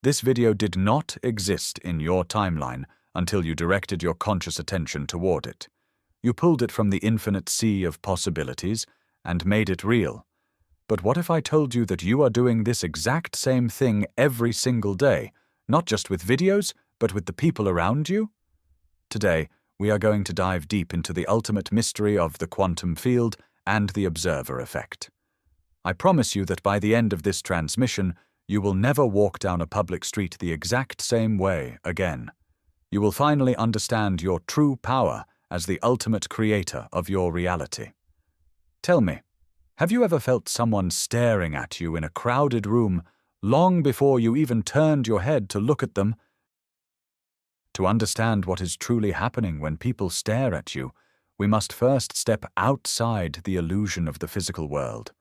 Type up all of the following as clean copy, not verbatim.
This video did not exist in your timeline until you directed your conscious attention toward it. You pulled it from the infinite sea of possibilities and made it real. But what if I told you that you are doing this exact same thing every single day, not just with videos, but with the people around you? Today, we are going to dive deep into the ultimate mystery of the quantum field and the observer effect. I promise you that by the end of this transmission, you will never walk down a public street the exact same way again. You will finally understand your true power as the ultimate creator of your reality. Tell me, have you ever felt someone staring at you in a crowded room long before you even turned your head to look at them? To understand what is truly happening when people stare at you, we must first step outside the illusion of the physical world.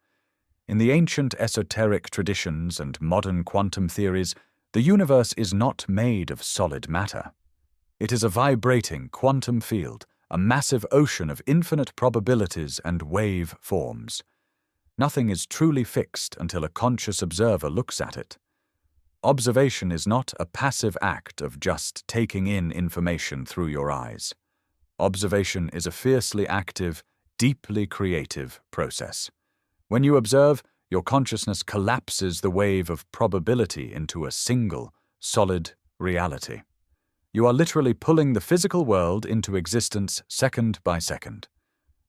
In the ancient esoteric traditions and modern quantum theories, the universe is not made of solid matter. It is a vibrating quantum field, a massive ocean of infinite probabilities and wave forms. Nothing is truly fixed until a conscious observer looks at it. Observation is not a passive act of just taking in information through your eyes. Observation is a fiercely active, deeply creative process. When you observe, your consciousness collapses the wave of probability into a single, solid reality. You are literally pulling the physical world into existence second by second.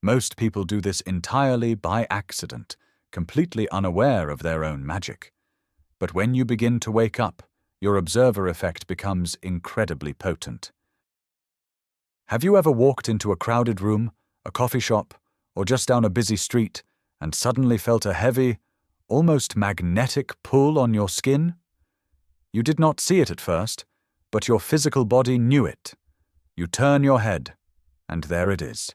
Most people do this entirely by accident, completely unaware of their own magic. But when you begin to wake up, your observer effect becomes incredibly potent. Have you ever walked into a crowded room, a coffee shop, or just down a busy street, and suddenly felt a heavy, almost magnetic pull on your skin? You did not see it at first, but your physical body knew it. You turn your head, and there it is.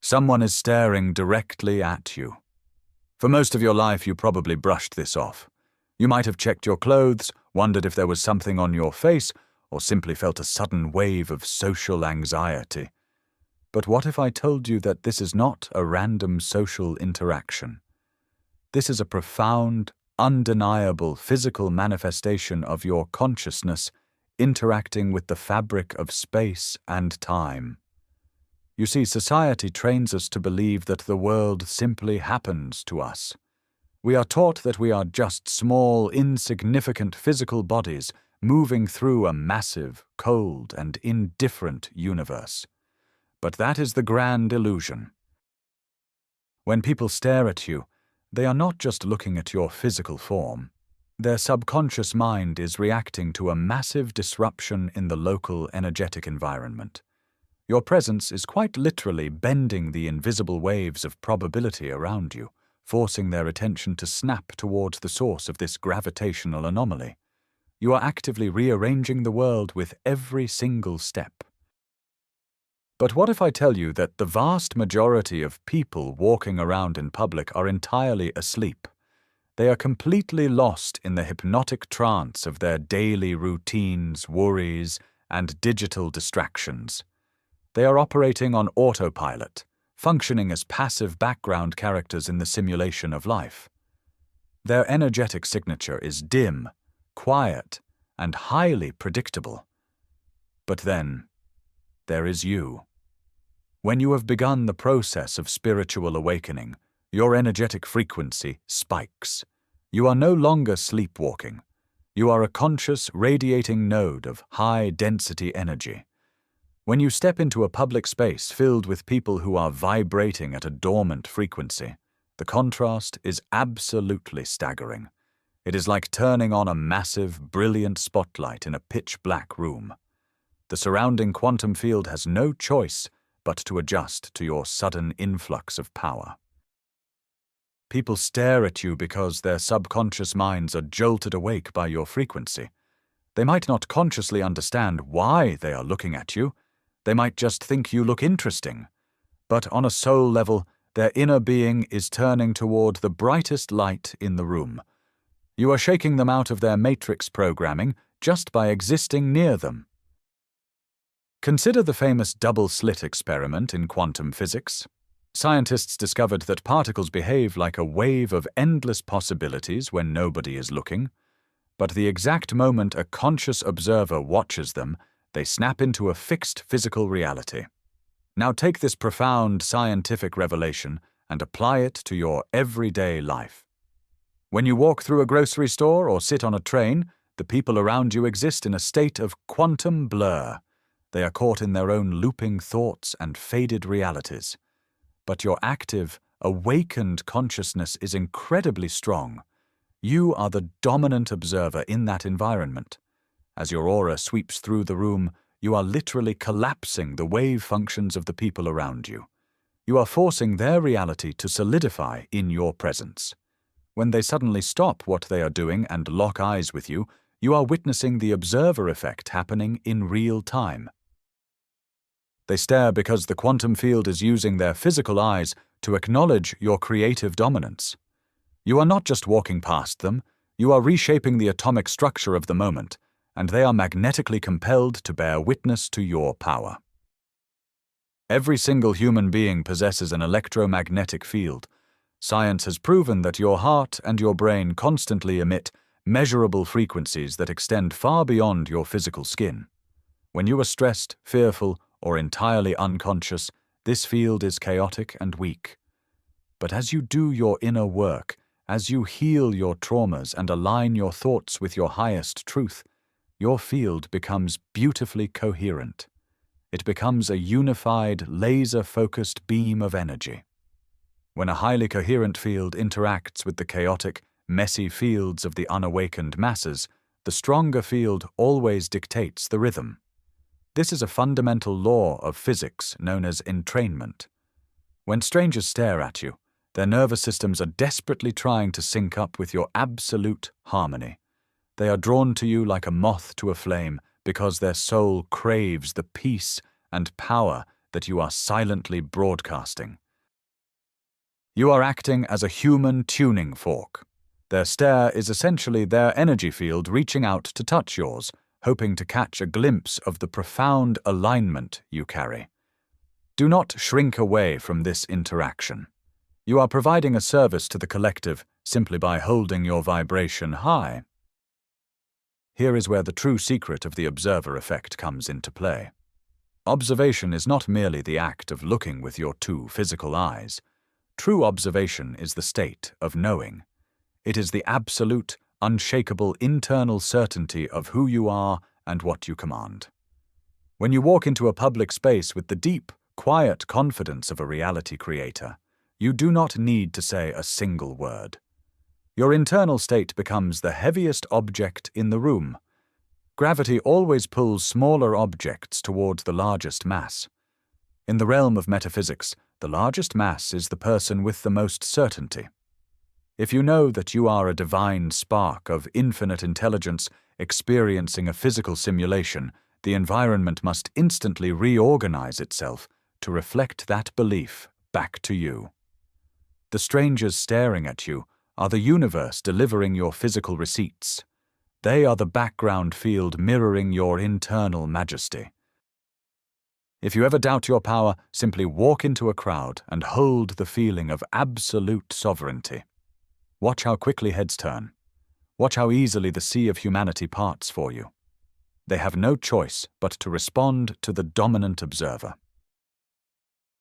Someone is staring directly at you. For most of your life, you probably brushed this off. You might have checked your clothes, wondered if there was something on your face, or simply felt a sudden wave of social anxiety. But what if I told you that this is not a random social interaction? This is a profound, undeniable physical manifestation of your consciousness interacting with the fabric of space and time. You see, society trains us to believe that the world simply happens to us. We are taught that we are just small, insignificant physical bodies moving through a massive, cold, and indifferent universe. But that is the grand illusion. When people stare at you, they are not just looking at your physical form. Their subconscious mind is reacting to a massive disruption in the local energetic environment. Your presence is quite literally bending the invisible waves of probability around you, forcing their attention to snap towards the source of this gravitational anomaly. You are actively rearranging the world with every single step. But what if I tell you that the vast majority of people walking around in public are entirely asleep? They are completely lost in the hypnotic trance of their daily routines, worries, and digital distractions. They are operating on autopilot, functioning as passive background characters in the simulation of life. Their energetic signature is dim, quiet, and highly predictable. But then, there is you. When you have begun the process of spiritual awakening, your energetic frequency spikes. You are no longer sleepwalking. You are a conscious, radiating node of high-density energy. When you step into a public space filled with people who are vibrating at a dormant frequency, the contrast is absolutely staggering. It is like turning on a massive, brilliant spotlight in a pitch-black room. The surrounding quantum field has no choice but to adjust to your sudden influx of power. People stare at you because their subconscious minds are jolted awake by your frequency. They might not consciously understand why they are looking at you. They might just think you look interesting. But on a soul level, their inner being is turning toward the brightest light in the room. You are shaking them out of their matrix programming just by existing near them. Consider the famous double-slit experiment in quantum physics. Scientists discovered that particles behave like a wave of endless possibilities when nobody is looking. but the exact moment a conscious observer watches them, they snap into a fixed physical reality. Now take this profound scientific revelation and apply it to your everyday life. When you walk through a grocery store or sit on a train, the people around you exist in a state of quantum blur. They are caught in their own looping thoughts and faded realities. But your active, awakened consciousness is incredibly strong. You are the dominant observer in that environment. As your aura sweeps through the room, you are literally collapsing the wave functions of the people around you. You are forcing their reality to solidify in your presence. When they suddenly stop what they are doing and lock eyes with you, you are witnessing the observer effect happening in real time. They stare because the quantum field is using their physical eyes to acknowledge your creative dominance. You are not just walking past them, you are reshaping the atomic structure of the moment, and they are magnetically compelled to bear witness to your power. Every single human being possesses an electromagnetic field. Science has proven that your heart and your brain constantly emit measurable frequencies that extend far beyond your physical skin. When you are stressed, fearful, or entirely unconscious, this field is chaotic and weak. But as you do your inner work, as you heal your traumas and align your thoughts with your highest truth, your field becomes beautifully coherent. It becomes a unified, laser-focused beam of energy. When a highly coherent field interacts with the chaotic, messy fields of the unawakened masses, the stronger field always dictates the rhythm. This is a fundamental law of physics known as entrainment. When strangers stare at you, their nervous systems are desperately trying to sync up with your absolute harmony. They are drawn to you like a moth to a flame because their soul craves the peace and power that you are silently broadcasting. You are acting as a human tuning fork. Their stare is essentially their energy field reaching out to touch yours, hoping to catch a glimpse of the profound alignment you carry. Do not shrink away from this interaction. You are providing a service to the collective simply by holding your vibration high. Here is where the true secret of the observer effect comes into play. Observation is not merely the act of looking with your two physical eyes. True observation is the state of knowing. It is the absolute, unshakable internal certainty of who you are and what you command. When you walk into a public space with the deep, quiet confidence of a reality creator, you do not need to say a single word. Your internal state becomes the heaviest object in the room. Gravity always pulls smaller objects toward the largest mass. In the realm of metaphysics, the largest mass is the person with the most certainty. If you know that you are a divine spark of infinite intelligence experiencing a physical simulation, the environment must instantly reorganize itself to reflect that belief back to you. The strangers staring at you are the universe delivering your physical receipts. They are the background field mirroring your internal majesty. If you ever doubt your power, simply walk into a crowd and hold the feeling of absolute sovereignty. Watch how quickly heads turn. Watch how easily the sea of humanity parts for you. They have no choice but to respond to the dominant observer.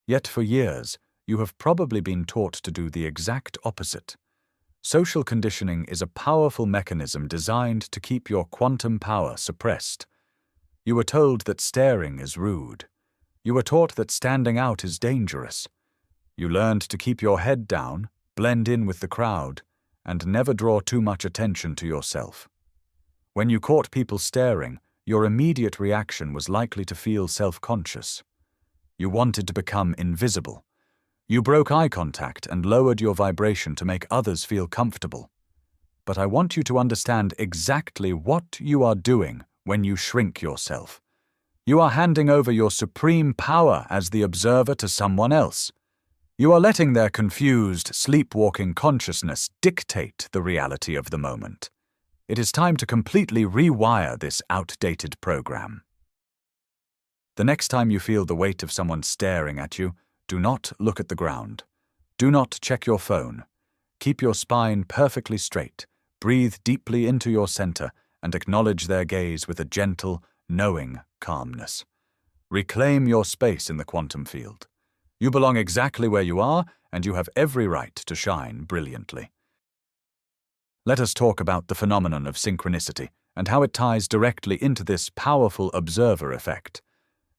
Yet for years, you have probably been taught to do the exact opposite. Social conditioning is a powerful mechanism designed to keep your quantum power suppressed. You were told that staring is rude. You were taught that standing out is dangerous. You learned to keep your head down, blend in with the crowd, and never draw too much attention to yourself. When you caught people staring, your immediate reaction was likely to feel self-conscious. You wanted to become invisible. You broke eye contact and lowered your vibration to make others feel comfortable. But I want you to understand exactly what you are doing when you shrink yourself. You are handing over your supreme power as the observer to someone else. You are letting their confused, sleepwalking consciousness dictate the reality of the moment. It is time to completely rewire this outdated program. The next time you feel the weight of someone staring at you, do not look at the ground. Do not check your phone. Keep your spine perfectly straight. breathe deeply into your center and acknowledge their gaze with a gentle, knowing calmness. Reclaim your space in the quantum field. You belong exactly where you are, and you have every right to shine brilliantly. Let us talk about the phenomenon of synchronicity and how it ties directly into this powerful observer effect.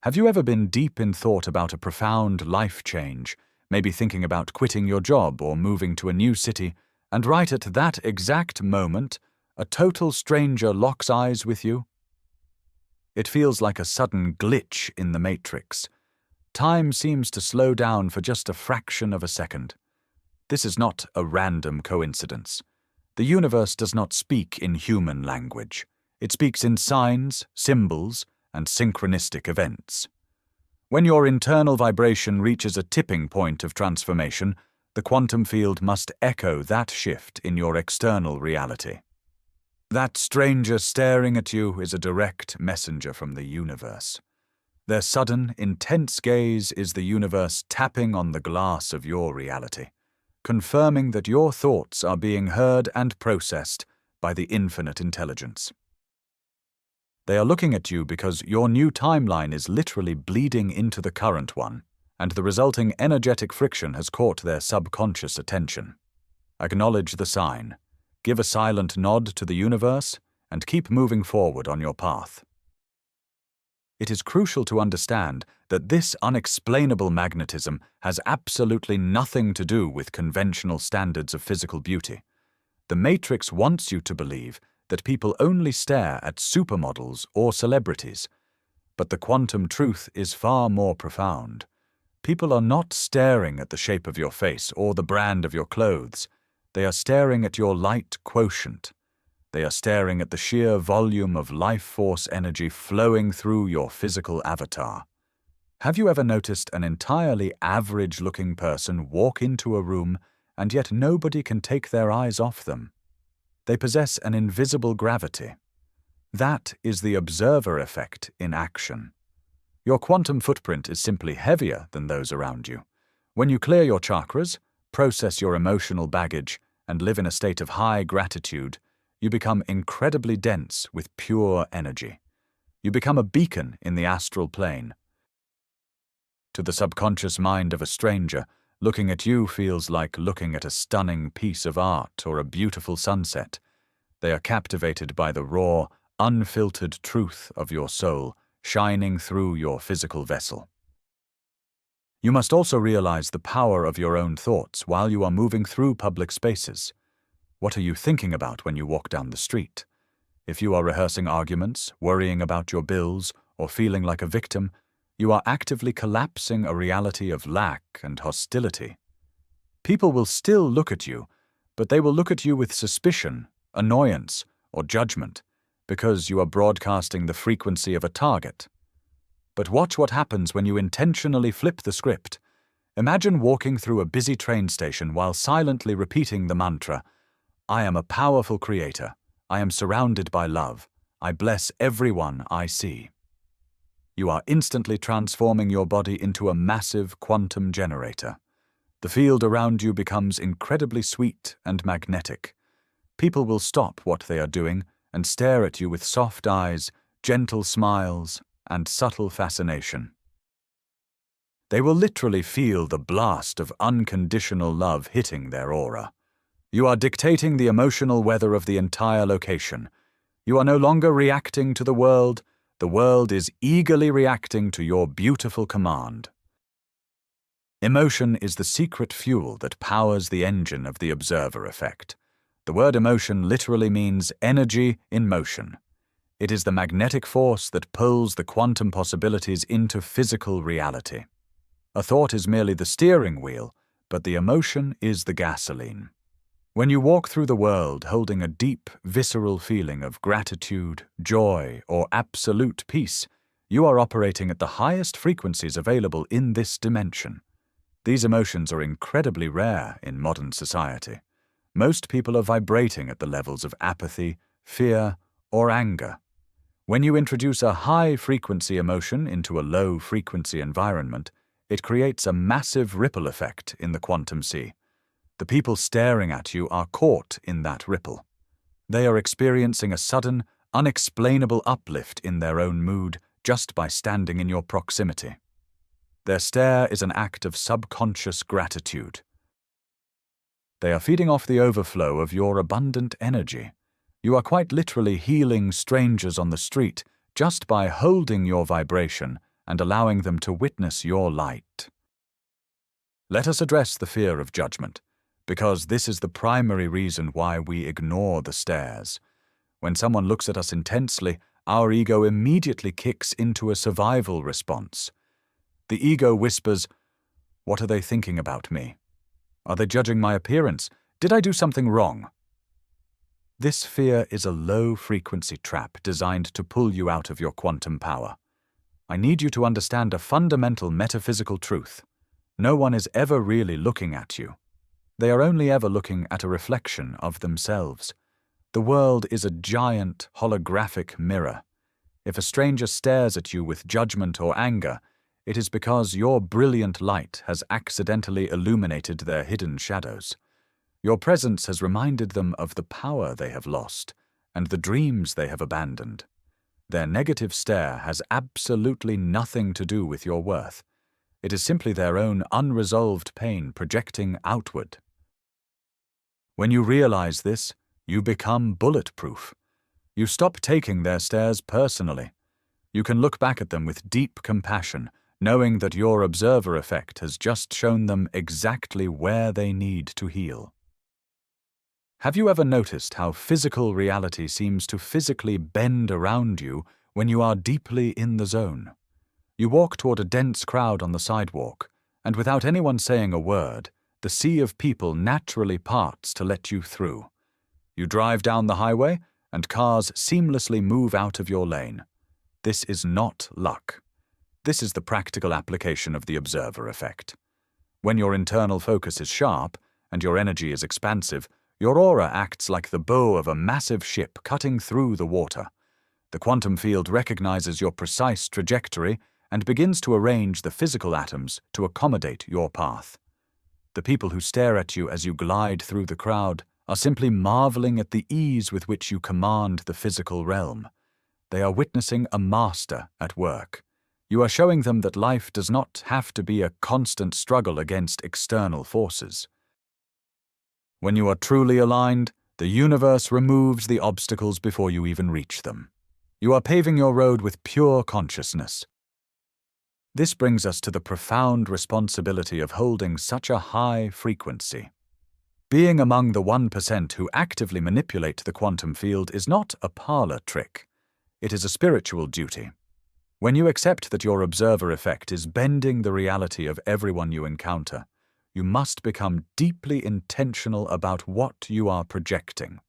Have you ever been deep in thought about a profound life change, maybe thinking about quitting your job or moving to a new city, and right at that exact moment, a total stranger locks eyes with you? It feels like a sudden glitch in the matrix. Time seems to slow down for just a fraction of a second. This is not a random coincidence. The universe does not speak in human language. It speaks in signs, symbols, and synchronistic events. When your internal vibration reaches a tipping point of transformation, the quantum field must echo that shift in your external reality. That stranger staring at you is a direct messenger from the universe. Their sudden, intense gaze is the universe tapping on the glass of your reality, confirming that your thoughts are being heard and processed by the infinite intelligence. They are looking at you because your new timeline is literally bleeding into the current one, and the resulting energetic friction has caught their subconscious attention. Acknowledge the sign, give a silent nod to the universe, and keep moving forward on your path. It is crucial to understand that this unexplainable magnetism has absolutely nothing to do with conventional standards of physical beauty. The Matrix wants you to believe that people only stare at supermodels or celebrities. But the quantum truth is far more profound. People are not staring at the shape of your face or the brand of your clothes. They are staring at your light quotient. They are staring at the sheer volume of life force energy flowing through your physical avatar. Have you ever noticed an entirely average-looking person walk into a room and yet nobody can take their eyes off them? They possess an invisible gravity. That is the observer effect in action. Your quantum footprint is simply heavier than those around you. When you clear your chakras, process your emotional baggage, and live in a state of high gratitude, you become incredibly dense with pure energy. You become a beacon in the astral plane. To the subconscious mind of a stranger, looking at you feels like looking at a stunning piece of art or a beautiful sunset. They are captivated by the raw, unfiltered truth of your soul shining through your physical vessel. You must also realize the power of your own thoughts while you are moving through public spaces. What are you thinking about when you walk down the street? If you are rehearsing arguments, worrying about your bills, or feeling like a victim, you are actively collapsing a reality of lack and hostility. People will still look at you, but they will look at you with suspicion, annoyance, or judgment, because you are broadcasting the frequency of a target. But watch what happens when you intentionally flip the script. Imagine walking through a busy train station while silently repeating the mantra, "I am a powerful creator. I am surrounded by love. I bless everyone I see." You are instantly transforming your body into a massive quantum generator. The field around you becomes incredibly sweet and magnetic. People will stop what they are doing and stare at you with soft eyes, gentle smiles, and subtle fascination. They will literally feel the blast of unconditional love hitting their aura. You are dictating the emotional weather of the entire location. You are no longer reacting to the world is eagerly reacting to your beautiful command. Emotion is the secret fuel that powers the engine of the observer effect. The word emotion literally means energy in motion. It is the magnetic force that pulls the quantum possibilities into physical reality. A thought is merely the steering wheel, but the emotion is the gasoline. When you walk through the world holding a deep, visceral feeling of gratitude, joy, or absolute peace, you are operating at the highest frequencies available in this dimension. These emotions are incredibly rare in modern society. Most people are vibrating at the levels of apathy, fear, or anger. When you introduce a high-frequency emotion into a low-frequency environment, it creates a massive ripple effect in the quantum sea. The people staring at you are caught in that ripple. They are experiencing a sudden, unexplainable uplift in their own mood just by standing in your proximity. Their stare is an act of subconscious gratitude. They are feeding off the overflow of your abundant energy. You are quite literally healing strangers on the street just by holding your vibration and allowing them to witness your light. Let us address the fear of judgment, because this is the primary reason why we ignore the stares. When someone looks at us intensely, our ego immediately kicks into a survival response. The ego whispers, "What are they thinking about me? Are they judging my appearance? Did I do something wrong?" This fear is a low-frequency trap designed to pull you out of your quantum power. I need you to understand a fundamental metaphysical truth. No one is ever really looking at you. They are only ever looking at a reflection of themselves. The world is a giant holographic mirror. If a stranger stares at you with judgment or anger, it is because your brilliant light has accidentally illuminated their hidden shadows. Your presence has reminded them of the power they have lost and the dreams they have abandoned. Their negative stare has absolutely nothing to do with your worth. It is simply their own unresolved pain projecting outward. When you realize this, you become bulletproof. You stop taking their stares personally. You can look back at them with deep compassion, knowing that your observer effect has just shown them exactly where they need to heal. Have you ever noticed how physical reality seems to physically bend around you when you are deeply in the zone? You walk toward a dense crowd on the sidewalk, and without anyone saying a word, the sea of people naturally parts to let you through. You drive down the highway, and cars seamlessly move out of your lane. This is not luck. This is the practical application of the observer effect. When your internal focus is sharp, and your energy is expansive, your aura acts like the bow of a massive ship cutting through the water. The quantum field recognizes your precise trajectory and begins to arrange the physical atoms to accommodate your path. The people who stare at you as you glide through the crowd are simply marveling at the ease with which you command the physical realm. They are witnessing a master at work. You are showing them that life does not have to be a constant struggle against external forces. When you are truly aligned, the universe removes the obstacles before you even reach them. You are paving your road with pure consciousness. This brings us to the profound responsibility of holding such a high frequency. Being among the 1% who actively manipulate the quantum field is not a parlor trick. It is a spiritual duty. When you accept that your observer effect is bending the reality of everyone you encounter, you must become deeply intentional about what you are projecting.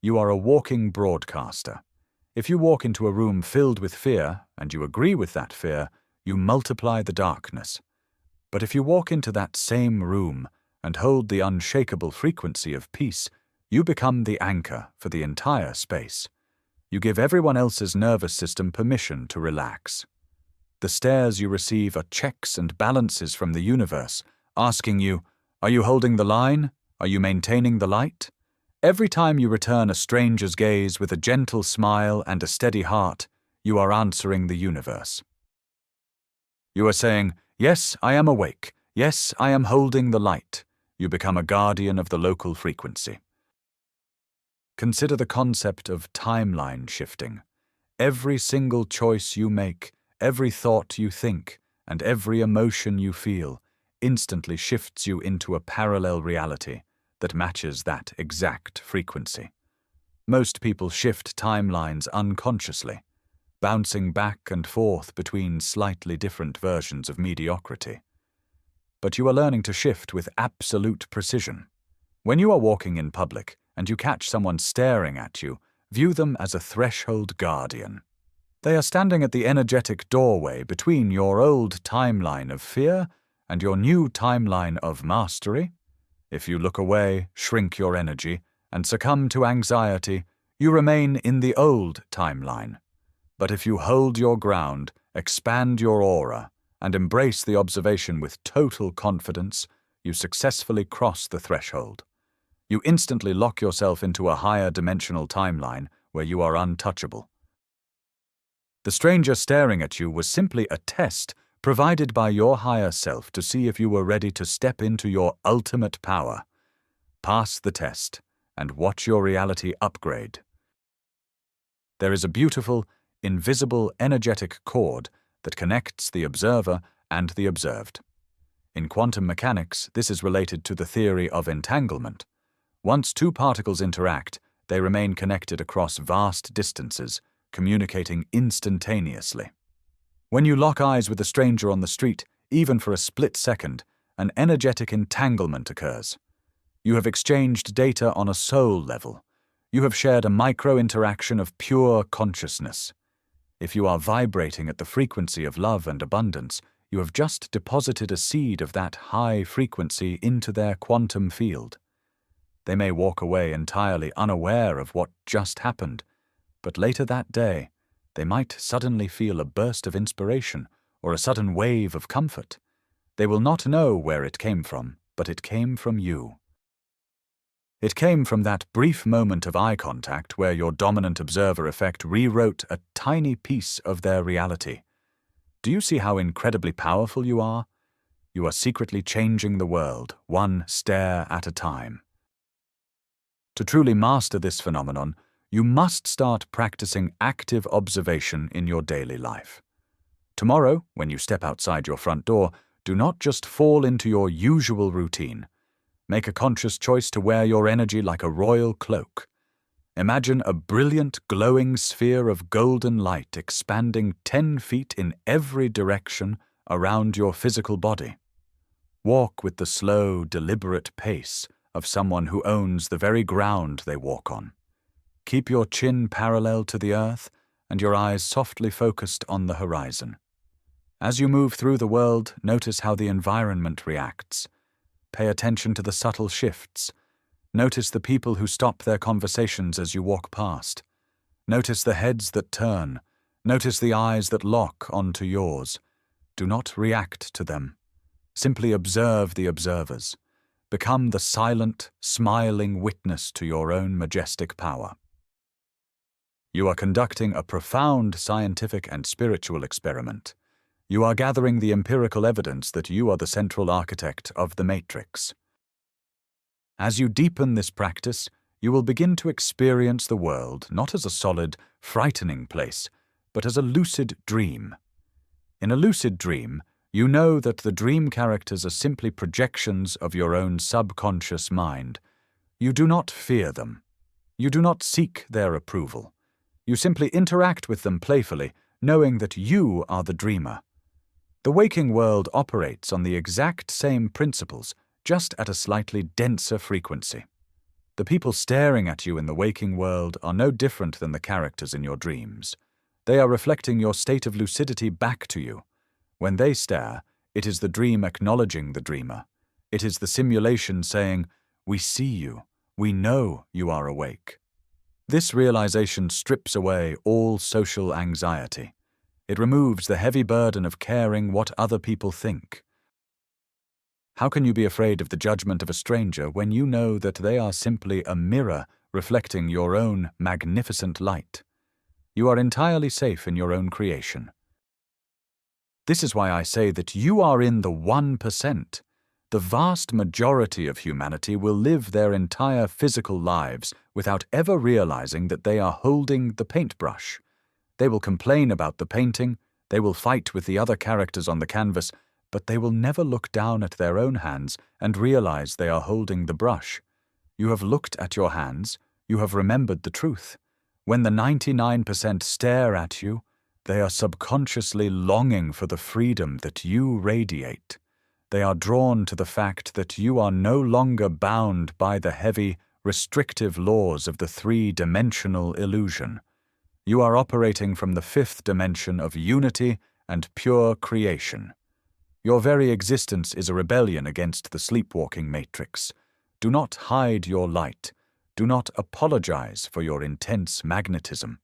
You are a walking broadcaster. If you walk into a room filled with fear, and you agree with that fear, you multiply the darkness. But if you walk into that same room and hold the unshakable frequency of peace, you become the anchor for the entire space. You give everyone else's nervous system permission to relax. The stares you receive are checks and balances from the universe, asking you, are you holding the line? Are you maintaining the light? Every time you return a stranger's gaze with a gentle smile and a steady heart, you are answering the universe. You are saying, yes, I am awake. Yes, I am holding the light. You become a guardian of the local frequency. Consider the concept of timeline shifting. Every single choice you make, every thought you think, and every emotion you feel instantly shifts you into a parallel reality that matches that exact frequency. Most people shift timelines unconsciously, bouncing back and forth between slightly different versions of mediocrity. But you are learning to shift with absolute precision. When you are walking in public and you catch someone staring at you, view them as a threshold guardian. They are standing at the energetic doorway between your old timeline of fear and your new timeline of mastery. If you look away, shrink your energy, and succumb to anxiety, you remain in the old timeline. But if you hold your ground, expand your aura, and embrace the observation with total confidence, you successfully cross the threshold. You instantly lock yourself into a higher dimensional timeline where you are untouchable. The stranger staring at you was simply a test provided by your higher self to see if you were ready to step into your ultimate power. Pass the test and watch your reality upgrade. There is a beautiful, invisible, energetic cord that connects the observer and the observed. In quantum mechanics, this is related to the theory of entanglement. Once two particles interact, they remain connected across vast distances, communicating instantaneously. When you lock eyes with a stranger on the street, even for a split second, an energetic entanglement occurs. You have exchanged data on a soul level. You have shared a micro-interaction of pure consciousness. If you are vibrating at the frequency of love and abundance, you have just deposited a seed of that high frequency into their quantum field. They may walk away entirely unaware of what just happened, but later that day, they might suddenly feel a burst of inspiration or a sudden wave of comfort. They will not know where it came from, but it came from you. It came from that brief moment of eye contact where your dominant observer effect rewrote a tiny piece of their reality. Do you see how incredibly powerful you are? You are secretly changing the world, one stare at a time. To truly master this phenomenon, you must start practicing active observation in your daily life. Tomorrow, when you step outside your front door, do not just fall into your usual routine. Make a conscious choice to wear your energy like a royal cloak. Imagine a brilliant, glowing sphere of golden light expanding 10 feet in every direction around your physical body. Walk with the slow, deliberate pace of someone who owns the very ground they walk on. Keep your chin parallel to the earth and your eyes softly focused on the horizon. As you move through the world, notice how the environment reacts. Pay attention to the subtle shifts. Notice the people who stop their conversations as you walk past. Notice the heads that turn. Notice the eyes that lock onto yours. Do not react to them. Simply observe the observers. Become the silent, smiling witness to your own majestic power. You are conducting a profound scientific and spiritual experiment. You are gathering the empirical evidence that you are the central architect of the matrix. As you deepen this practice, you will begin to experience the world not as a solid, frightening place, but as a lucid dream. In a lucid dream, you know that the dream characters are simply projections of your own subconscious mind. You do not fear them. You do not seek their approval. You simply interact with them playfully, knowing that you are the dreamer. The waking world operates on the exact same principles, just at a slightly denser frequency. The people staring at you in the waking world are no different than the characters in your dreams. They are reflecting your state of lucidity back to you. When they stare, it is the dream acknowledging the dreamer. It is the simulation saying, "We see you. We know you are awake." This realization strips away all social anxiety. It removes the heavy burden of caring what other people think. How can you be afraid of the judgment of a stranger when you know that they are simply a mirror reflecting your own magnificent light? You are entirely safe in your own creation. This is why I say that you are in the 1%. The vast majority of humanity will live their entire physical lives without ever realizing that they are holding the paintbrush. They will complain about the painting, they will fight with the other characters on the canvas, but they will never look down at their own hands and realize they are holding the brush. You have looked at your hands, you have remembered the truth. When the 99% stare at you, they are subconsciously longing for the freedom that you radiate. They are drawn to the fact that you are no longer bound by the heavy, restrictive laws of the three-dimensional illusion. You are operating from the fifth dimension of unity and pure creation. Your very existence is a rebellion against the sleepwalking matrix. Do not hide your light. Do not apologize for your intense magnetism.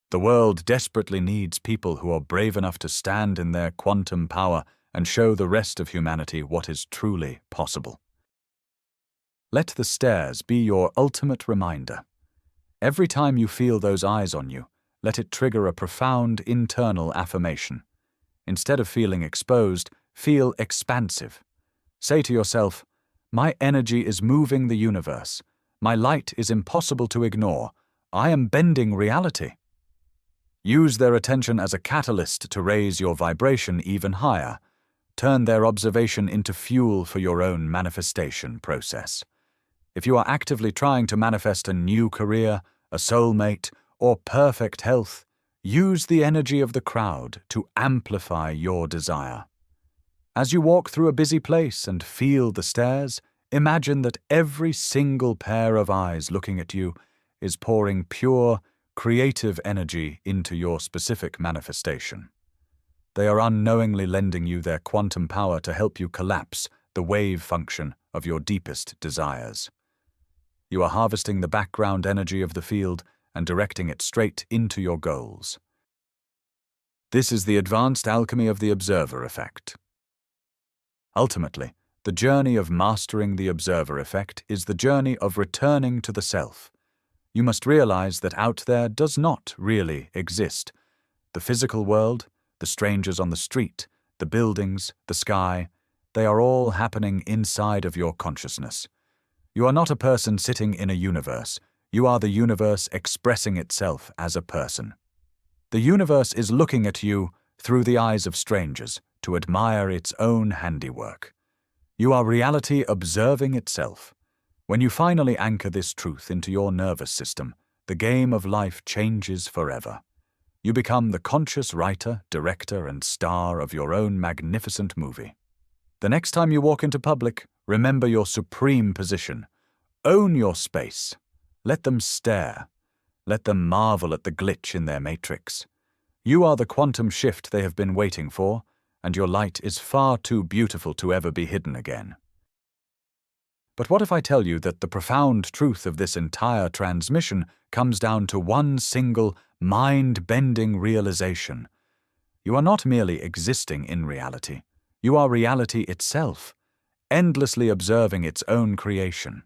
The world desperately needs people who are brave enough to stand in their quantum power and show the rest of humanity what is truly possible. Let the stairs be your ultimate reminder. Every time you feel those eyes on you, let it trigger a profound internal affirmation. Instead of feeling exposed, feel expansive. Say to yourself, "My energy is moving the universe. My light is impossible to ignore. I am bending reality." Use their attention as a catalyst to raise your vibration even higher. Turn their observation into fuel for your own manifestation process. If you are actively trying to manifest a new career, a soulmate, or perfect health, use the energy of the crowd to amplify your desire. As you walk through a busy place and feel the stares, imagine that every single pair of eyes looking at you is pouring pure, creative energy into your specific manifestation. They are unknowingly lending you their quantum power to help you collapse the wave function of your deepest desires. You are harvesting the background energy of the field and directing it straight into your goals. This is the advanced alchemy of the observer effect. Ultimately, the journey of mastering the observer effect is the journey of returning to the self. You must realize that out there does not really exist. The physical world, the strangers on the street, the buildings, the sky, they are all happening inside of your consciousness. You are not a person sitting in a universe. You are the universe expressing itself as a person. The universe is looking at you through the eyes of strangers to admire its own handiwork. You are reality observing itself. When you finally anchor this truth into your nervous system, the game of life changes forever. You become the conscious writer, director, and star of your own magnificent movie. The next time you walk into public, remember your supreme position. Own your space. Let them stare. Let them marvel at the glitch in their matrix. You are the quantum shift they have been waiting for, and your light is far too beautiful to ever be hidden again. But what if I tell you that the profound truth of this entire transmission comes down to one single, mind-bending realization? You are not merely existing in reality. You are reality itself, endlessly observing its own creation.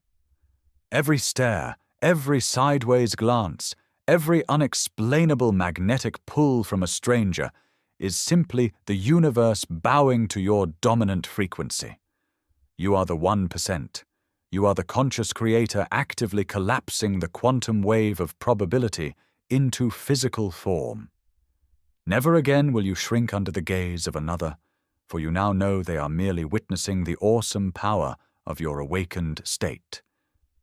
Every stare, every sideways glance, every unexplainable magnetic pull from a stranger is simply the universe bowing to your dominant frequency. You are the 1%. You are the conscious creator actively collapsing the quantum wave of probability into physical form. Never again will you shrink under the gaze of another, for you now know they are merely witnessing the awesome power of your awakened state.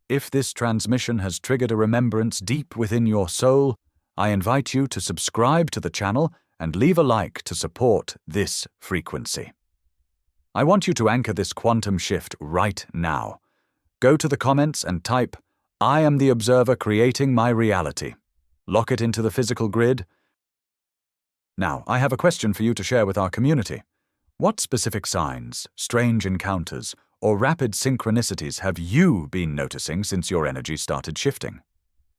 If this transmission has triggered a remembrance deep within your soul, I invite you to subscribe to the channel and leave a like to support this frequency. I want you to anchor this quantum shift right now. Go to the comments and type, "I am the observer creating my reality." Lock it into the physical grid. Now, I have a question for you to share with our community. What specific signs, strange encounters, or rapid synchronicities have you been noticing since your energy started shifting?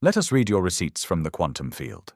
Let us read your receipts from the quantum field.